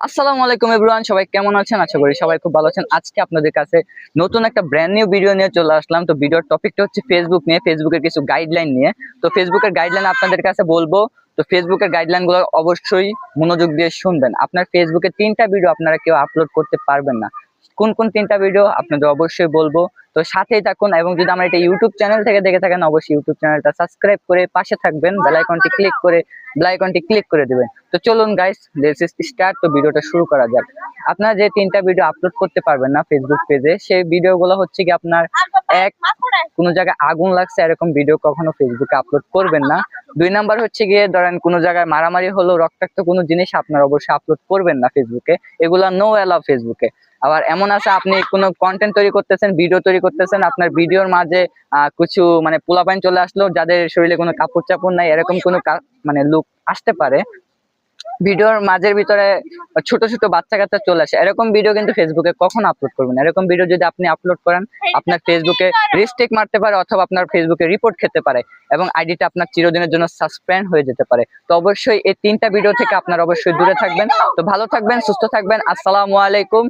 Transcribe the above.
আসসালামু আলাইকুম এভরিওয়ান, সবাই কেমন আছেন? আশা করি সবাই খুব ভালো আছেন। আজকে আপনাদের কাছে নতুন একটা ব্র্যান্ড নিউ ভিডিও নিয়ে চলে আসলাম। তো ভিডিওর টপিকটা হচ্ছে ফেসবুক নিয়ে, ফেসবুকের কিছু গাইডলাইন নিয়ে। তো ফেসবুকের গাইডলাইন আপনাদের কাছে বলবো। তো ফেসবুকের গাইডলাইন গুলো অবশ্যই মনোযোগ দিয়ে শুনবেন। আপনার ফেসবুকে 3টা ভিডিও আপনারা কেউ আপলোড করতে পারবেন না। কোন কোন 3টা ভিডিও আপনাদের অবশ্যই বলবো। তো সাথেই থাকুন, এবং যদি আমরা এটা ইউটিউব চ্যানেল থেকে দেখে থাকেন অবশ্যই ইউটিউব চ্যানেলটা সাবস্ক্রাইব করে পাশে থাকবেন, বেল আইকনটি ক্লিক করে দিবেন। তো চলুন গাইস, লেটস স্টার্ট। তো ভিডিওটা শুরু করা যাক। আপনারা যে 3টা ভিডিও আপলোড করতে পারবেন না ফেসবুক পেজে, সেই ভিডিওগুলো হচ্ছে কি আপনার এক, কোনো জায়গায় আগুন লাগছে এরকম ভিডিও কখনো ফেসবুকে আপলোড করবেন না। 2 নাম্বার হচ্ছে গিয়ে ধরেন কোনো জায়গায় মারামারি হলো, রক্তাক্ত কোনো জিনিস আপনার অবশ্যই আপলোড করবেন না ফেসবুকে। এগুলা নো অ্যালাউ ফেসবুকে। আবার এমন আছে আপনি কোনো কন্টেন্ট তৈরি করতেছেন, ভিডিও তৈরি করতেছেন, আপনার ভিডিওর মাঝে কিছু মানে পোলাপাইন চলে আসলো যাদের শরীরে কোনো কাপড় চাপড় নাই, এরকম কোনো মানে লুক আসতে পারে ভিডিওর মাঝের ভিতরে, ছোট ছোট বাচ্চা কাচ্চা চলে আসে, এরকম ভিডিও কিন্তু ফেসবুকে কখন আপলোড করবেন। এরকম ভিডিও যদি আপনি আপলোড করেন আপনার ফেসবুকে রিস্ট্রিক্ট মারতে পারে, অথবা আপনার ফেসবুকে রিপোর্ট খেতে পারে, এবং আইডিটা আপনার চিরদিনের জন্য সাসপেন্ড হয়ে যেতে পারে। তো অবশ্যই এই 3টা ভিডিও থেকে আপনার অবশ্যই দূরে থাকবেন। তো ভালো থাকবেন, সুস্থ থাকবেন। আসসালামু আলাইকুম।